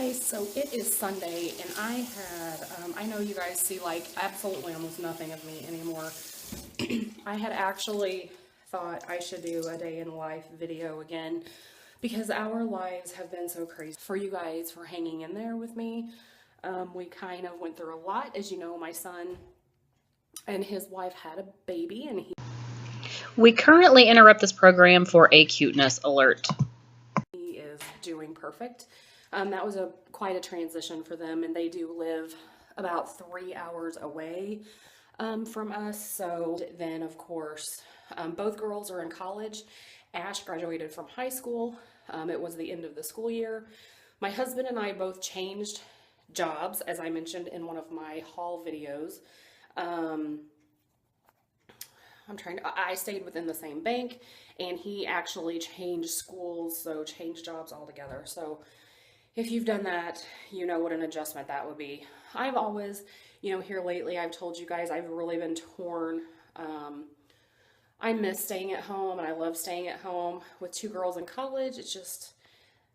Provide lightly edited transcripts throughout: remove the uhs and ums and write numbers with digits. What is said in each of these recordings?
Guys, so it is Sunday, and I know you guys see like absolutely almost nothing of me anymore. I had actually thought I should do a day in life video again because our lives have been so crazy. For you guys for hanging in there with me. We kind of went through a lot. As you know, my son and his wife had a baby, and we currently interrupt this program for a cuteness alert. He is doing perfect. That was quite a transition for them, and they do live about 3 hours away from us. So then, of course, both girls are in college. Ash graduated from high school. It was the end of the school year. My husband and I both changed jobs, as I mentioned in one of my haul videos. I stayed within the same bank, and he actually changed schools, so changed jobs altogether. So if you've done that, you know what an adjustment that would be. I've always, here lately, I've told you guys I've really been torn. I miss staying at home, and I love staying at home with two girls in college. It's just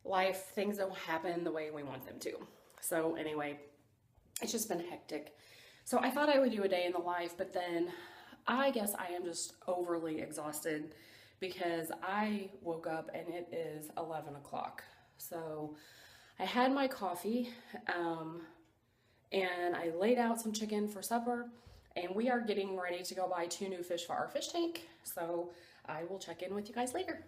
life, things don't happen the way we want them to. So anyway, it's just been hectic. So I thought I would do a day in the life, but then I guess I am just overly exhausted because I woke up and it is 11 o'clock. So I had my coffee and I laid out some chicken for supper, and we are getting ready to go buy 2 new fish for our fish tank. So I will check in with you guys later.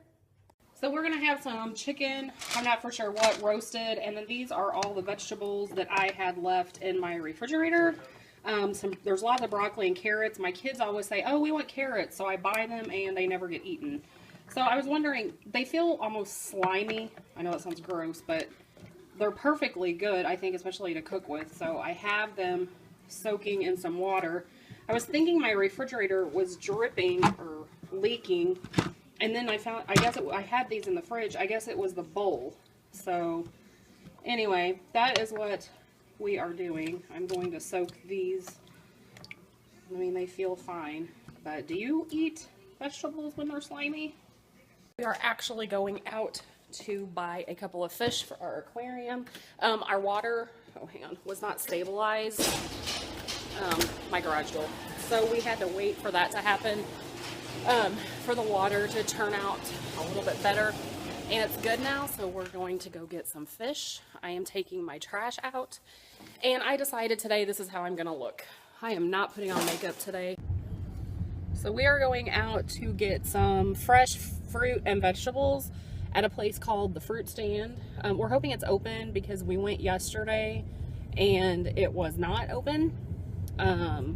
So we're gonna have some chicken, I'm not for sure what, roasted, and then these are all the vegetables that I had left in my refrigerator. There's lots of broccoli and carrots. My kids always say, oh, we want carrots, so I buy them and they never get eaten. So I was wondering, they feel almost slimy. I know that sounds gross, but they're perfectly good, I think, especially to cook with. So I have them soaking in some water. I was thinking my refrigerator was dripping or leaking, and then I found, I had these in the fridge. I guess it was the bowl. So anyway, that is what we are doing. I'm going to soak these. I mean, they feel fine, but do you eat vegetables when they're slimy? We are actually going out to buy a couple of fish for our aquarium. Our water, was not stabilized, my garage door. So we had to wait for that to happen, for the water to turn out a little bit better. And it's good now, so we're going to go get some fish. I am taking my trash out, and I decided today this is how I'm gonna look. I am not putting on makeup today. So we are going out to get some fresh fruit and vegetables at a place called the Fruit Stand. We're hoping it's open because we went yesterday and it was not open. I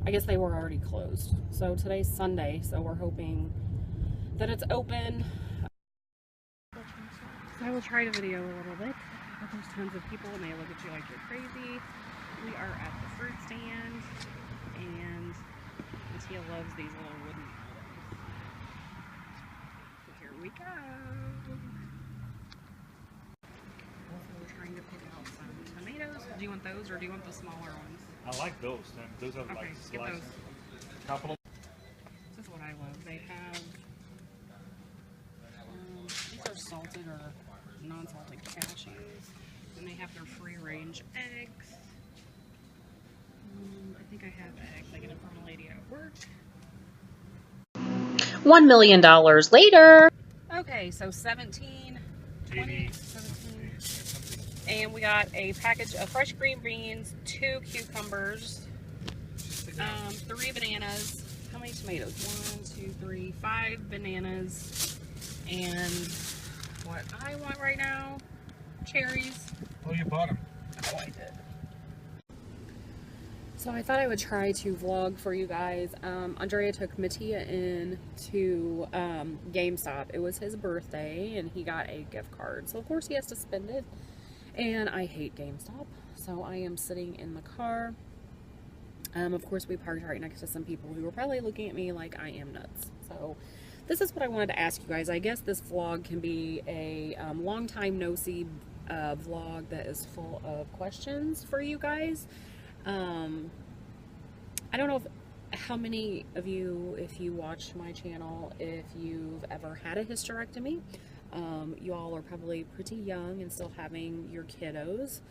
guess they were already closed. So today's Sunday, so we're hoping that it's open. So I will try to video a little bit, but there's tons of people and they look at you like you're crazy. We are at the fruit stand, and Tia loves these little wooden apples. So here we go. So we're trying to pick out some tomatoes. Do you want those, or do you want the smaller ones? I like those. Those are like slices. Couple of. This is what I love. They have these are salted or non-salted cashews, and they have their free-range eggs. I think I have eggs. I get it from a lady at work. $1 million later. Okay, so 17, 20, 17. And we got a package of fresh green beans, 2 cucumbers, 3 bananas. How many tomatoes? 1, 2, 3, 5 bananas. And what I want right now, cherries. Oh, you bought them. Oh, I did. So I thought I would try to vlog for you guys. Andrea took Mattia in to GameStop. It was his birthday and he got a gift card. So of course he has to spend it. And I hate GameStop. So I am sitting in the car. Of course we parked right next to some people who were probably looking at me like I am nuts. So this is what I wanted to ask you guys. I guess this vlog can be a long time no see vlog that is full of questions for you guys. I don't know how many of you, if you watch my channel, if you've ever had a hysterectomy. You all are probably pretty young and still having your kiddos.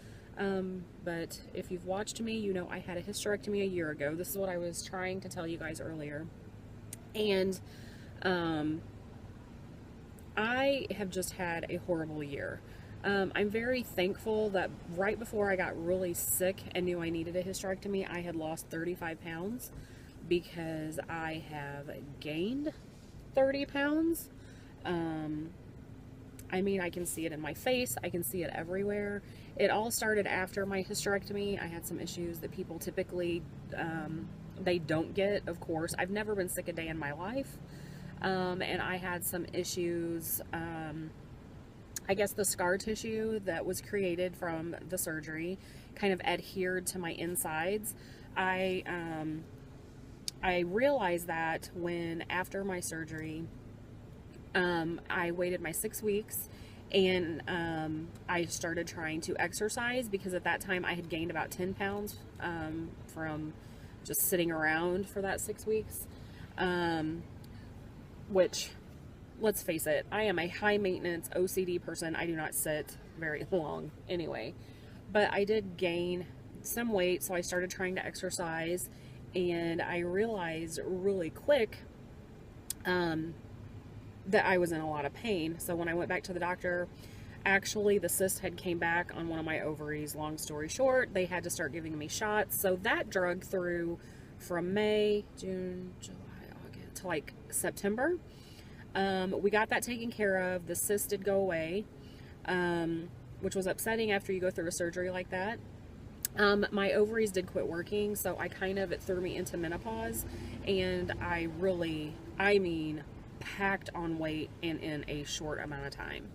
But if you've watched me, you know I had a hysterectomy a year ago. This is what I was trying to tell you guys earlier. And I have just had a horrible year. I'm very thankful that right before I got really sick and knew I needed a hysterectomy, I had lost 35 pounds because I have gained 30 pounds. I mean, I can see it in my face. I can see it everywhere. It all started after my hysterectomy. I had some issues that people typically, they don't get, of course. I've never been sick a day in my life. And I had some issues, I guess the scar tissue that was created from the surgery kind of adhered to my insides. I realized that when after my surgery, I waited my 6 weeks and I started trying to exercise because at that time I had gained about 10 pounds from just sitting around for that 6 weeks, which, let's face it, I am a high maintenance OCD person. I do not sit very long anyway, but I did gain some weight, so I started trying to exercise, and I realized really quick that I was in a lot of pain. So when I went back to the doctor, actually the cyst had came back on one of my ovaries. Long story short, they had to start giving me shots. So that drug through from May, June, July, August to like September. We got that taken care of. The cyst did go away, which was upsetting after you go through a surgery like that. My ovaries did quit working, so it threw me into menopause, and I mean, packed on weight and in a short amount of time.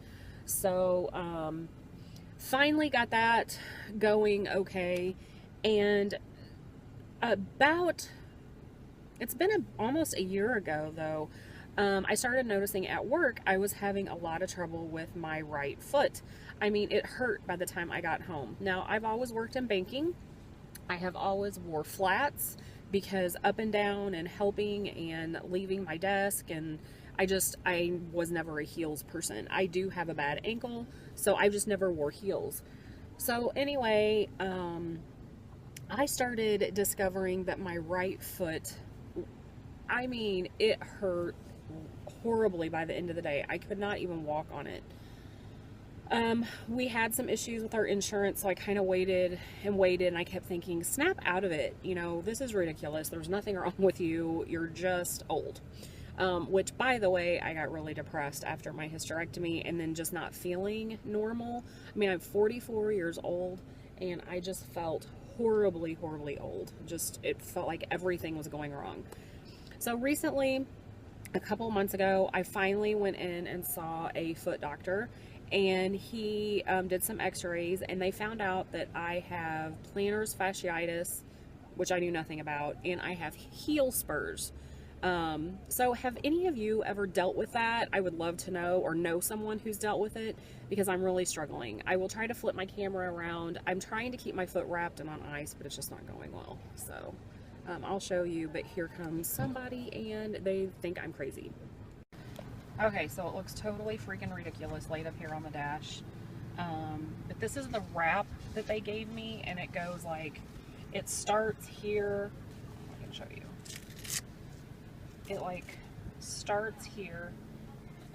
So, finally got that going okay, and it's been almost a year ago though, I started noticing at work I was having a lot of trouble with my right foot. I mean, it hurt by the time I got home. Now, I've always worked in banking. I have always wore flats because up and down and helping and leaving my desk, and I was never a heels person. I do have a bad ankle, so I just never wore heels. So anyway, I started discovering that my right foot, I mean, it hurt horribly by the end of the day. I could not even walk on it. We had some issues with our insurance, so I kind of waited, and I kept thinking, snap out of it. You know, this is ridiculous. There's nothing wrong with you. You're just old. Which, by the way, I got really depressed after my hysterectomy and then just not feeling normal. I mean, I'm 44 years old, and I just felt horribly, horribly old. It felt like everything was going wrong. So recently, a couple months ago, I finally went in and saw a foot doctor, and he did some x-rays, and they found out that I have plantar fasciitis, which I knew nothing about, and I have heel spurs. So have any of you ever dealt with that? I would love to know, or know someone who's dealt with it, because I'm really struggling. I will try to flip my camera around. I'm trying to keep my foot wrapped and on ice, but it's just not going well. So I'll show you, but here comes somebody and they think I'm crazy. Okay, so it looks totally freaking ridiculous laid up here on the dash. But this is the wrap that they gave me, and it goes like, it starts here. I can show you. It like starts here,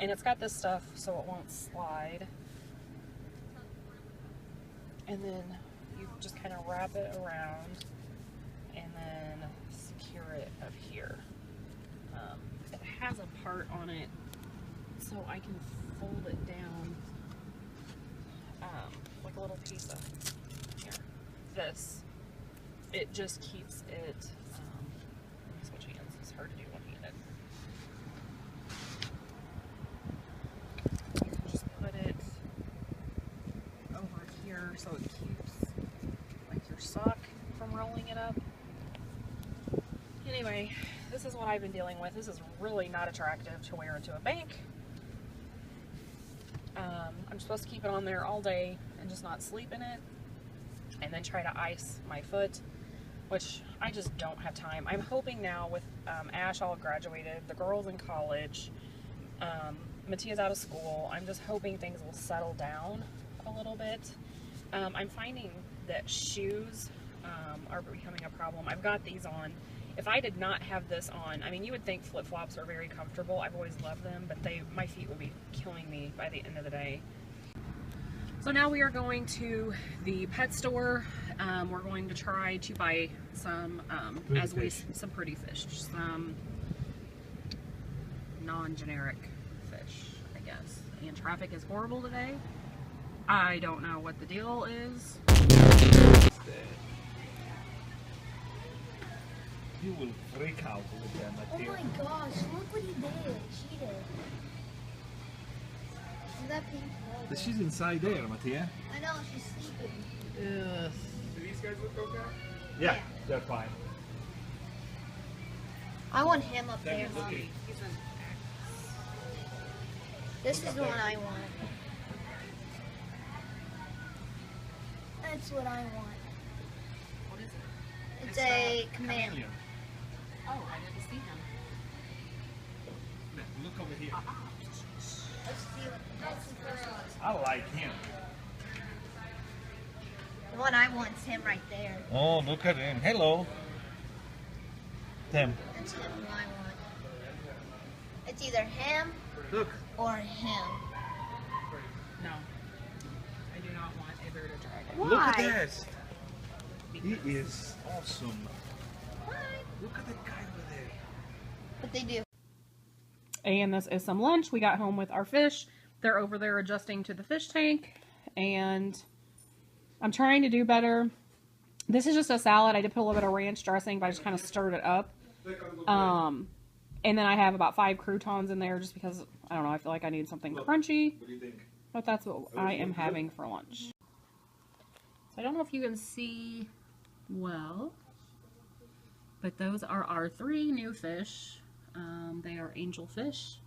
and it's got this stuff so it won't slide, and then you just kind of wrap it around and then secure it up here. It has a part on it so I can fold it down, like a little piece of here. This, it just keeps it, let me switch hands, it's hard to do one-handed. You can just put it over here so it keeps like your sock from rolling it up. Anyway, this is what I've been dealing with. This is really not attractive to wear into a bank. I'm supposed to keep it on there all day and just not sleep in it, and then try to ice my foot, which I just don't have time. I'm hoping now with Ash all graduated, the girls in college, Mattia's out of school. I'm just hoping things will settle down a little bit. I'm finding that shoes are becoming a problem. I've got these on. If I did not have this on, I mean, you would think flip-flops are very comfortable. I've always loved them, but my feet will be killing me by the end of the day. So now we are going to the pet store. We're going to try to buy some, some pretty fish, some non-generic fish, I guess. And traffic is horrible today. I don't know what the deal is. You will freak out with them. Oh my gosh, look what he did. Cheated. Is that pink? But she's inside there, Mattia. I know, she's sleeping. Yes. Do these guys look okay? Yeah, they're fine. I want him up there. Okay. This is the one I want. That's what I want. What is it? It's a command. Chameleon. Oh, I didn't see him. Look over here. Let's see what that's the first one. I like him. The one I want is him right there. Oh, look at him. Hello. Them. That's him who I want. It's either him Look. or him. No. I do not want a bearded dragon. Why? Look at this. He is awesome. Why? Look at the guy over there. What they do? And this is some lunch. We got home with our fish. They're over there adjusting to the fish tank. And I'm trying to do better. This is just a salad. I did put a little bit of ranch dressing, but I just kind of stirred it up. And then I have about 5 croutons in there just because, I don't know, I feel like I need something crunchy. What do you think? But that's what I am having for lunch. So I don't know if you can see well, but those are our 3 new fish. They are angel fish.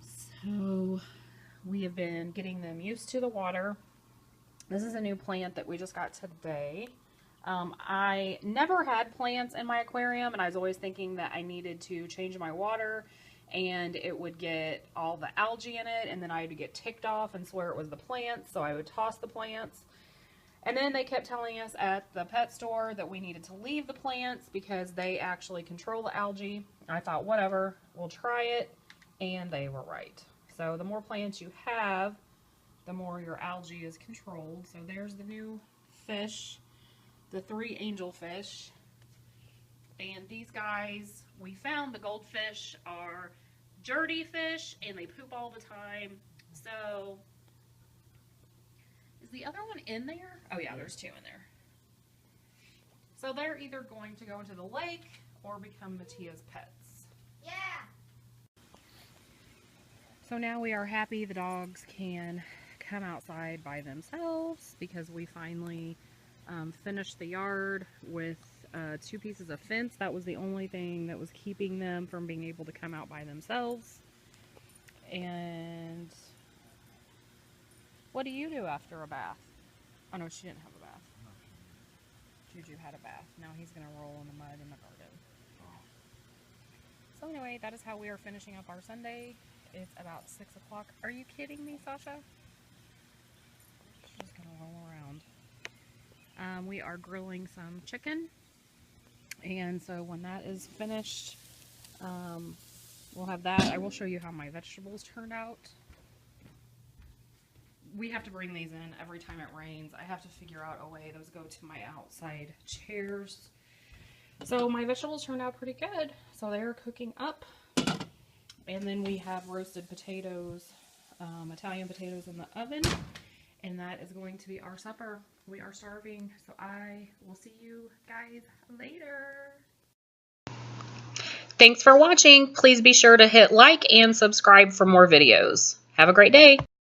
So we have been getting them used to the water. This is a new plant that we just got today. I never had plants in my aquarium, and I was always thinking that I needed to change my water and it would get all the algae in it, and then I would get ticked off and swear it was the plants, so I would toss the plants. And then they kept telling us at the pet store that we needed to leave the plants because they actually control the algae. I thought, whatever, we'll try it, and they were right. So the more plants you have, the more your algae is controlled. So there's the new fish, the 3 angel fish. And these guys, we found the goldfish are dirty fish and they poop all the time. So, is the other one in there? Oh yeah, there's 2 in there. So they're either going to go into the lake or become Mattia's pets. Yeah. So now we are happy the dogs can come outside by themselves because we finally finished the yard with 2 pieces of fence. That was the only thing that was keeping them from being able to come out by themselves. And what do you do after a bath? Oh no, she didn't have a bath. Juju had a bath. Now he's going to roll in the mud in the garden. So anyway, that is how we are finishing up our Sunday. It's about 6 o'clock. Are you kidding me, Sasha? She's just going to roll around. We are grilling some chicken. And so when that is finished, we'll have that. I will show you how my vegetables turned out. We have to bring these in every time it rains. I have to figure out a way. Those go to my outside chairs. So my vegetables turned out pretty good. So they're cooking up. And then we have roasted potatoes, Italian potatoes in the oven. And that is going to be our supper. We are starving. So I will see you guys later. Thanks for watching. Please be sure to hit like and subscribe for more videos. Have a great day.